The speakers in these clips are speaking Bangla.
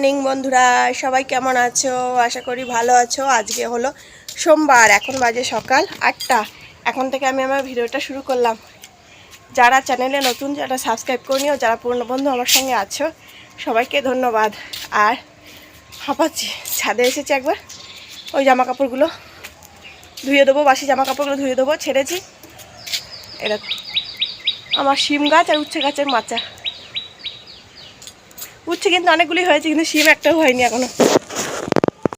মর্নিং বন্ধুরা, সবাই কেমন আছো? আশা করি ভালো আছো। আজকে হলো সোমবার, এখন বাজে সকাল 8টা। এখন থেকে আমি আমার ভিডিওটা শুরু করলাম। যারা চ্যানেলে নতুন, যারা সাবস্ক্রাইব করিনিও, যারা পুরনো বন্ধু আমার সঙ্গে আছো, সবাইকে ধন্যবাদ। আর হাঁপাচ্ছি, ছাদে এসেছি একবার, ওই জামা কাপড়গুলো ধুয়ে দেবো, বাসি জামা কাপড়গুলো ধুয়ে দেবো, ছেড়েছি। এরকম আমার শিম গাছ আর উচ্ছে গাছের মাচা। উচ্ছে কিন্তু অনেকগুলি হয়েছে, কিন্তু শিম একটাও হয়নি এখনো।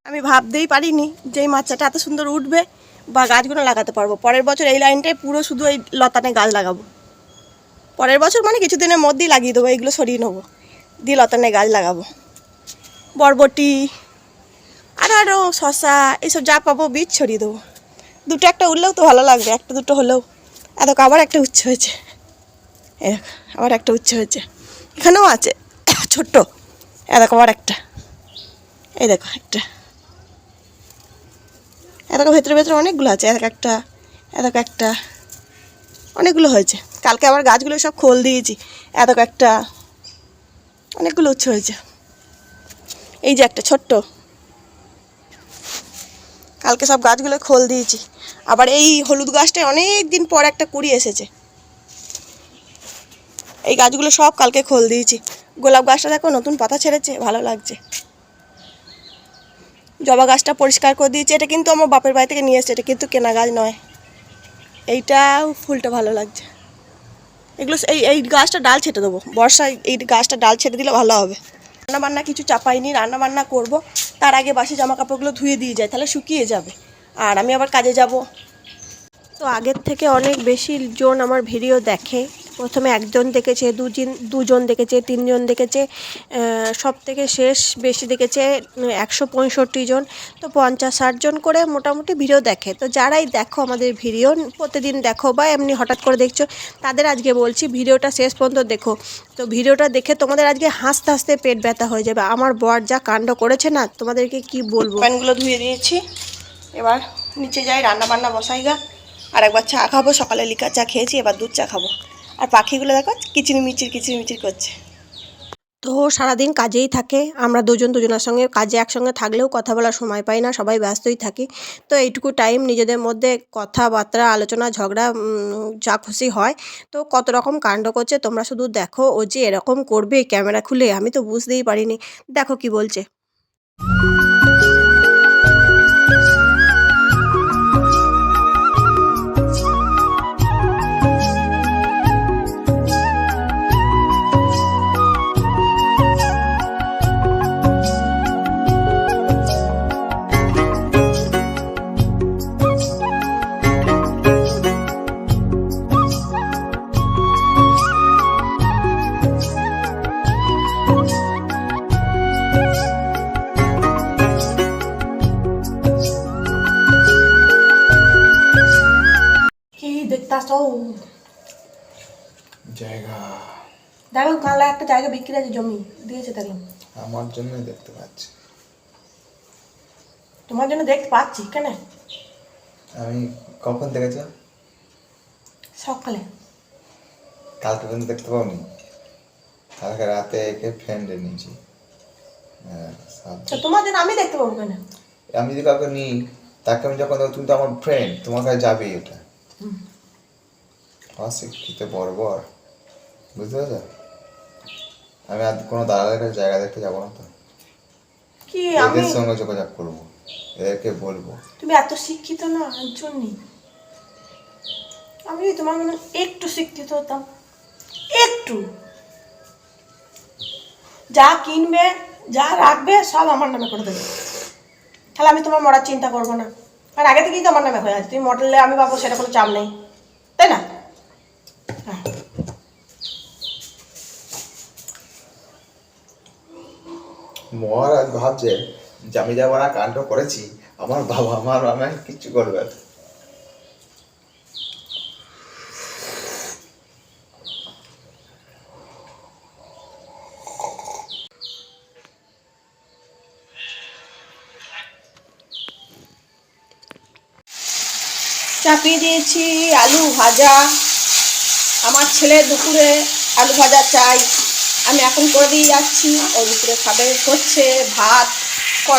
আমি ভাবতেই পারিনি যে এই মাচাটা এত সুন্দর উঠবে বা গাছগুলো লাগাতে পারবো। পরের বছর এই লাইনটায় পুরো শুধু এই লতানে গাছ লাগাবো। পরের বছর মানে কিছুদিনের মধ্যেই লাগিয়ে দেবো, এইগুলো সরিয়ে নেবো, দিয়ে লতানে গাছ লাগাবো। বরবটি আরও শশা এইসব যা পাবো বীজ ছড়িয়ে দেবো। দুটো একটা উঠলেও তো ভালো লাগবে, একটা দুটো হলেও। এত আবার একটা উচ্ছে হয়েছে, আবার একটা উচ্ছে হয়েছে, এখানেও আছে ছোট্ট। এরকম আবার একটা, এই দেখো একটা, এরকম ভেতরে ভেতরে অনেকগুলো আছে। একটা একটা অনেকগুলো হয়েছে। কালকে আবার গাছগুলো সব খোল দিয়েছি। একটা অনেকগুলো উচ্ছে হয়েছে। এই যে একটা ছোট্ট, কালকে সব গাছগুলো খোল দিয়েছি। আবার এই হলুদ গাছটায় অনেক দিন পর একটা কুড়ি এসেছে। এই গাছগুলো সব কালকে খোল দিয়েছি। গোলাপ গাছটা দেখো নতুন পাতা ছেড়েছে, ভালো লাগছে। জবা গাছটা পরিষ্কার করে দিয়েছি। এটা কিন্তু আমার বাপের বাড়ি থেকে নিয়ে এসেছে, এটা কিন্তু কেনা গাছ নয়। এইটাও ফুলটা ভালো লাগছে। এগুলো এই গাছটা ডাল ছেটে দেবো, বর্ষায় এই গাছটা ডাল ছেটে দিলে ভালো হবে। রান্নাবান্না কিছু চাপাইনি, রান্নাবান্না করব। তার আগে বাসি জামা কাপড়গুলো ধুয়ে দিয়ে যায়, তাহলে শুকিয়ে যাবে। আর আমি আবার কাজে যাব। তো আগের থেকে অনেক বেশি জন আমার ভিডিও দেখে। প্রথমে একজন দেখেছে, দুজন দেখেছে, তিনজন দেখেছে, সব থেকে শেষ বেশি দেখেছে 165 জন। তো 50-60 জন করে মোটামুটি ভিডিও দেখে। তো যারাই দেখো আমাদের ভিডিও, প্রতিদিন দেখো বা এমনি হঠাৎ করে দেখছো, তাদের আজকে বলছি ভিডিওটা শেষ পর্যন্ত দেখো। তো ভিডিওটা দেখে তোমাদের আজকে হাসতে হাসতে পেট ব্যথা হয়ে যাবে। আমার বর যা কাণ্ড করেছে না, তোমাদেরকে কি বলবো। প্যানগুলো ধুয়ে দিয়েছি, এবার নিচে যাই, রান্নাবান্না বসাই গা। আর একবার চা খাবো, সকালে লিকা চা খেয়েছি, এবার দুধ চা খাবো। আর পাখিগুলো দেখো কিচিরমিচির করছে। তো সারাদিন কাজেই থাকে। আমরা দুজনের সঙ্গে কাজে একসঙ্গে থাকলেও কথা বলার সময় পাই না, সবাই ব্যস্তই থাকি। তো এইটুকু টাইম নিজেদের মধ্যে কথাবার্তা, আলোচনা, ঝগড়া যা খুশি হয়। তো কত রকম কাণ্ড করছে, তোমরা শুধু দেখো। ও যে এরকম করবে ক্যামেরা খুলে, আমি তো বুঝতেই পারিনি। দেখো কি বলছে। জায়গা দেখো কালা একটা জায়গা বিক্রি আছে, জমি দিয়েছে। দেখো আমার জন্য দেখতে পাচ্ছি, তোমার জন্য দেখতে পাচ্ছি। কেন? আমি কখন দেখেছ? সকালে। কালকে পর্যন্ত দেখতে পাওনি? কালকে রাতে একে ফ্রেন্ডে নিয়েছি। তোমার জন্য আমি দেখতে পাবো কেন? আমি যদি কাউকে নিই, তাকে আমি যখন তুমি তো আমার ফ্রেন্ড, তোমার কাছে যাবে এটা। অশিক্ষিত বর্বর, বুঝতে পারছো? আমি আর কোনো দালালের কাছে জায়গা দেখতে যাবো না। তো কি এদের সঙ্গে যোগাযোগ করবো, এদেরকে বলবো। তুমি এত শিক্ষিত না জন্যই। আমি তোমার মনে একটু শিক্ষিত হতাম, একটু, যা কিনবে যা রাখবে সব আমার নামে করে দেবে, তাহলে আমি তোমার মরার চিন্তা করবো না। আর আগে থেকেই তো আমার নামে হয়ে আছে, তুমি মডেলে আমি পাবো সেটা কোনো চাপ নেই, তাই না? হ্যাঁ। মহারাজ ভাবছে যে আমি যা বড় কাণ্ড করেছি, আমার বাবা আমার মামা কিচ্ছু করবে না। চাপিয়ে দিয়েছি আলু ভাজা। আমার ছেলে দুপুরে আলু ভাজা চাই, আমি এখন করে দিয়ে যাচ্ছি। ওর ভিতরে খাবে হচ্ছে ভাত,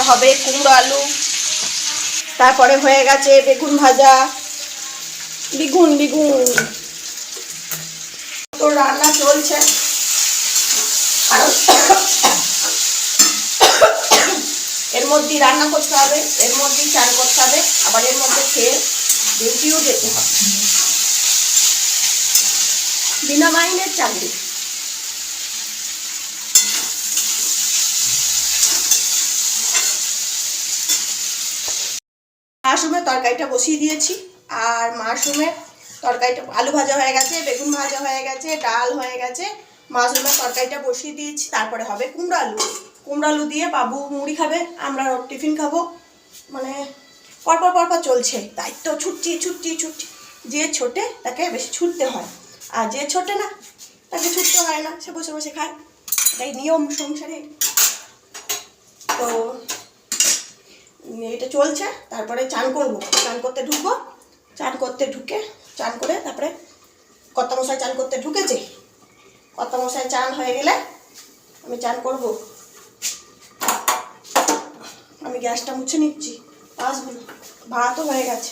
হবে কুমড়ো আলু, তারপরে হয়ে গেছে বেগুন ভাজা, বেগুন তো রান্না চলছে। আর এর মধ্যেই রান্না করতে হবে, এর মধ্যেই চান করতে হবে, আবার এর মধ্যে খেয়ে ডিউটিও যেতে হবে। বিনা মাইনের চাকরি। মাশরুমের তরকারিটা বসিয়ে দিয়েছি, আর মাশরুমের তরকারিটা আলু ভাজা হয়ে গেছে, বেগুন ভাজা হয়ে গেছে, ডাল হয়ে গেছে, মাশরুমের তরকারিটা বসিয়ে দিয়েছি। তারপরে হবে কুমড়ো আলু দিয়ে বাবু মুড়ি খাবে, আমরা টিফিন খাবো। মানে পরপর চলছে, তাই তো ছুটছি। যে ছোটে তাকে বেশি ছুটতে হয়, আর যে ছোটে না তাকে ছুটতে হয় না, সে বসে বসে খায়। এটাই নিয়ম সংসারে। তো এটা চলছে। তারপরে চান করবো, চান করতে ঢুকবো, চান করে তারপরে কর্তামশাই চান করতে ঢুকেছে। কর্তামশাই চান হয়ে গেলে আমি চান করব। আমি গ্যাসটা মুছে নিচ্ছি, আসবো। ভাতও হয়ে গেছে।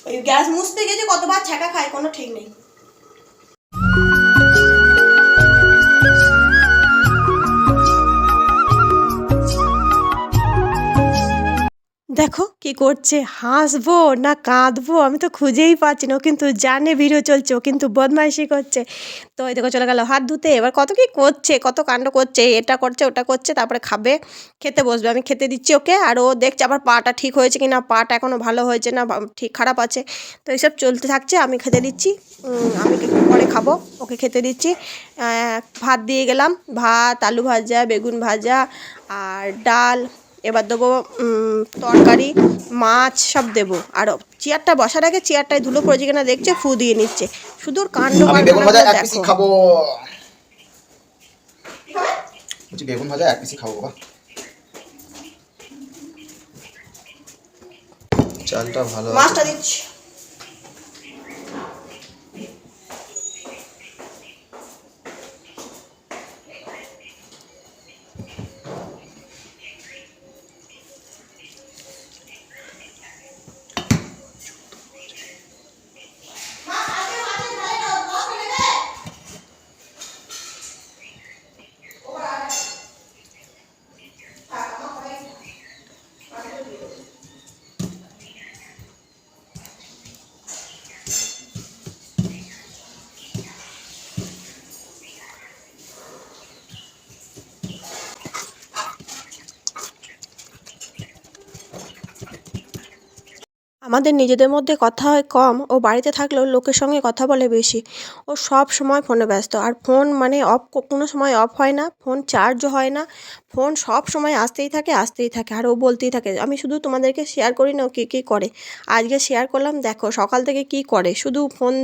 ওই গ্যাস মুছতে গেছে কতবার ছ্যাঁকা খায় কোনো ঠিক নেই। দেখো কি করছে, হাসবো না কাঁদবো আমি তো খুঁজেই পাচ্ছি না। ও কিন্তু জানে ভিডিও চলছে, ও কিন্তু বদমাইশি করছে। তো এই দেখো চলে গেল হাত ধুতে। এবার কত কি করছে, কত কাণ্ড করছে, এটা করছে ওটা করছে। তারপরে খেতে বসবে, আমি খেতে দিচ্ছি ওকে। আর ও দেখছে আবার পাটা ঠিক হয়েছে কি না, পাটা এখনও ভালো হয়েছে না, ঠিক খারাপ আছে। তো এইসব চলতে থাকছে, আমি খেতে দিচ্ছি। আমি একটু পরে খাবো, ওকে খেতে দিচ্ছি। ভাত দিয়ে গেলাম, ভাত, আলু ভাজা, বেগুন ভাজা আর ডাল। এবার দেবো তরকারি, মাছ সব দেবো। আর চেয়ারটা বসার আগে চেয়ারটায় ধুলো পড়েছে কিনা দেখছে, ফু দিয়ে নিচ্ছে। শুধু কাণ্ড বেগুন ভাজা এক দেখো। পিসি খাবো, বেগুন ভাজা এক পিসি খাবো। বাবা চালটা ভালো, মাছটা দিচ্ছি। আমাদের নিজেদের মধ্যে কথা হয় কম, ও বাড়িতে থাকলেও লোকের সঙ্গে কথা বলে বেশি। ও সব সময় ফোনে ব্যস্ত, আর ফোন মানে কোনো সময় অফ হয় না, ফোন চার্জও হয় না, ফোন সব সময় আসতেই থাকে। আর ও বলতেই থাকে। আমি শুধু তোমাদেরকে শেয়ার করি না ও কী কী করে। আজকে শেয়ার করলাম, দেখো সকাল থেকে কি করে, শুধু ফোন,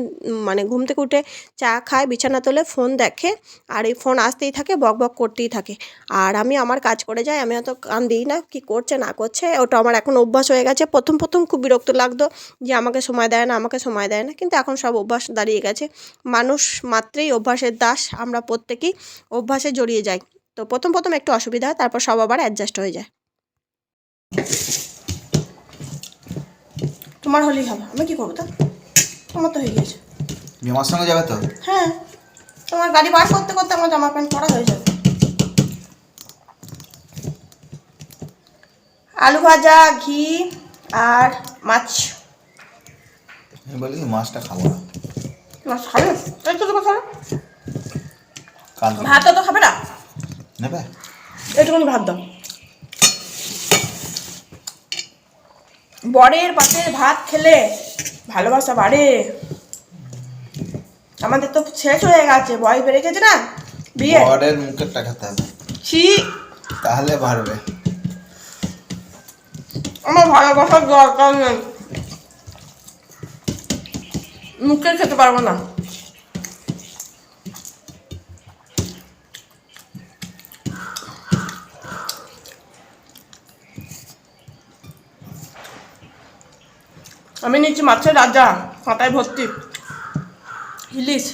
মানে ঘুম থেকে উঠে চা খায়, বিছানা তোলে, ফোন দেখে, আর এই ফোন আসতেই থাকে, বক করতেই থাকে। আর আমি আমার কাজ করে যাই, আমি অত কান দিই না কি করছে না করছে। ওটা আমার এখন অভ্যাস হয়ে গেছে। প্রথম খুব বিরক্ত লাগতো যে আমাকে সময় দেয় না, কিন্তু এখন সব অভ্যাস দাঁড়িয়ে গেছে। মানুষ মাত্রেই অভ্যাসের দাস, আমরা প্রত্যেকেই অভ্যাসে জড়িয়ে যাই। তো প্রথম একটু অসুবিধা হয়, তারপর সব আবার অ্যাডজাস্ট হয়ে যায়। তোমার হলেই হবে, আমি কি করবো? তো তোমার তো হয়ে গিয়েছে। তুমি আমার সঙ্গে যাবে তো? হ্যাঁ, তোমার গাড়ি বার করতে করতে আমার জামা প্যান্ট পরা হয়ে যাবে। আলু ভাজা, ঘি আর মাছ। আমি বলি মাছটা খাবো না। মাছ খাবে? তাই তো তোমার খাবে। কাল ভাতটা তো খাবে না, নেবে এইটুকুনি ভাত দাও। বরের পাতে ভাত খেলে ভালোবাসা বাড়ে। আমাদের তো শেষ হয়ে গেছে, বয়স বেড়ে গেছে না, বিয়ে। বরের মুখের টাকাতে হবে, ছি, তাহলে বাড়বে। আমার ভালোবাসার দরকার নেই, মুখে খেতে পারবো না। আমি নিচ্ছি মাছের রাজা, কাঁটায় ভর্তি ইলিশ।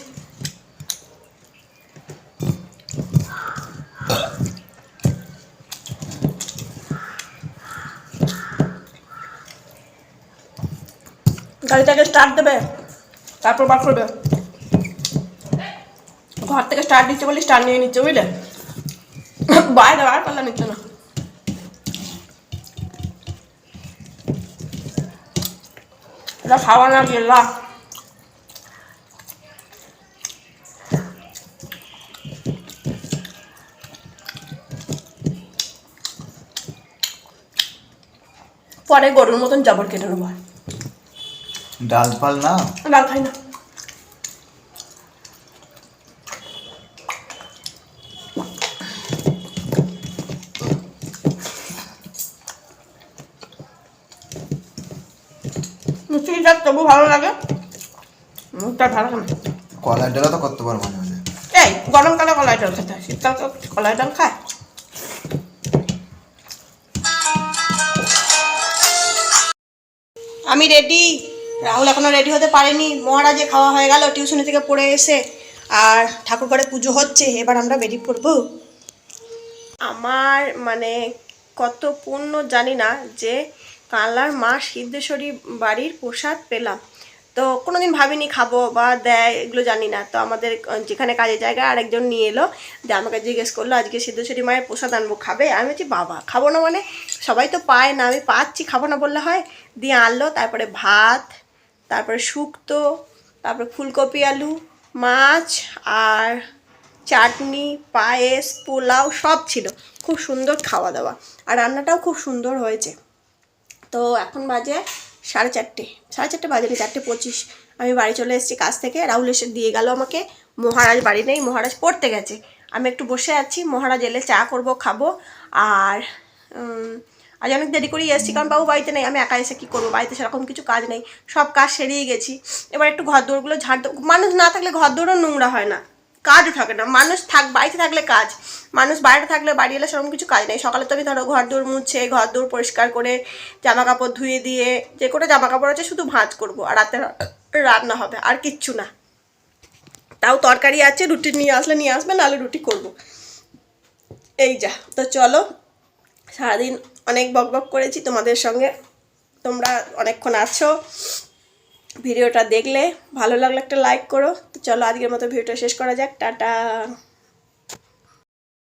গাড়িটাকে স্টার্ট দেবে, তারপর বার করবে। ঘর থেকে স্টার্ট দিচ্ছে বলে স্টার্ট নিয়ে নিচ্ছে, বুঝলে? বাইরে বার পাল্লা নিচ্ছে না। এটা খাওয়া না গেলা। পরে গরুর মতন জাবর কেটে নেবো। ডাল ফাল না, ডাল খাই না। মিষ্টিটা তবু ভালো লাগে, মুখটা ভালো লাগে না। কলার ডালা তো করতে পারবো মাঝে মাঝে। এই গরমকালে কলাই ডাল খেতে হয়, শীতকালে তো কলাই ডাল খায়। আমি রেডি, রাহুল এখনো রেডি হতে পারেনি। মহারাজে খাওয়া হয়ে গেল টিউশনি থেকে পড়ে এসে, আর ঠাকুর ঘরে পুজো হচ্ছে, এবার আমরা বেরিয়ে পড়বো। আমার মানে কত পুণ্য জানি না যে কালার মা সিদ্ধেশ্বরী বাড়ির প্রসাদ পেলাম। তো কোনোদিন ভাবিনি খাবো বা দেয়, এগুলো জানি না। তো আমাদের যেখানে কাজের জায়গায় আরেকজন নিয়ে এলো, যে আমাকে জিজ্ঞেস করলো আজকে সিদ্ধেশ্বরী মায়ের প্রসাদ আনবো, খাবে? আমি বলছি বাবা খাবো না মানে, সবাই তো পায় না, আমি পাচ্ছি, খাবো না বললে হয়? দিয়ে আনলো, তারপরে ভাত, তারপরে শুক্তো, তারপরে ফুলকপি আলু, মাছ, আর চাটনি, পায়েস, পোলাও সব ছিল। খুব সুন্দর খাওয়া দাওয়া, আর রান্নাটাও খুব সুন্দর হয়েছে। তো এখন বাজে 4:30, 4:30 বাজেনি, 4:25। আমি বাড়ি চলে এসেছি কাজ থেকে, রাহুল এসে দিয়ে গেল আমাকে। মহারাজ বাড়ি নেই, মহারাজ পড়তে গেছে। আমি একটু বসে আছি, মহারাজ এলে চা করব, খাবো। আর আজ অনেক দেরি করেই এসেছি, কারণ বাবু বাড়িতে নেই, আমি একা এসে কী করবো, বাড়িতে সেরকম কিছু কাজ নেই, সব কাজ সেরেই গেছি। এবার একটু ঘর দৌড়গুলো ঝাড় দেবো। মানুষ না থাকলে ঘর দৌড়ও নোংরা হয় না, কাজও থাকে না। মানুষ বাড়িতে থাকলে কাজ, মানুষ বাইরে থাকলে বাড়ি এলে সেরকম কিছু কাজ নেই। সকালে তো আমি ধরো ঘর দৌড় মুছে, ঘর দৌড় পরিষ্কার করে, জামা কাপড় ধুয়ে দিয়ে, যে কোনো জামা কাপড় আছে শুধু ভাঁজ করবো, আর রাতে রান্না হবে, আর কিচ্ছু না। তাও তরকারি আছে, রুটি নিয়ে আসলে নিয়ে আসবে, নাহলে রুটি করব। এই যা। তো চলো, সারাদিন অনেক বকবক করেছি তোমাদের সঙ্গে, তোমরা অনেকক্ষণ আছো, ভিডিওটা দেখলে ভালো লাগলে একটা লাইক করো। তো চলো আজকের মতো ভিডিওটা শেষ করা যাক, টাটা।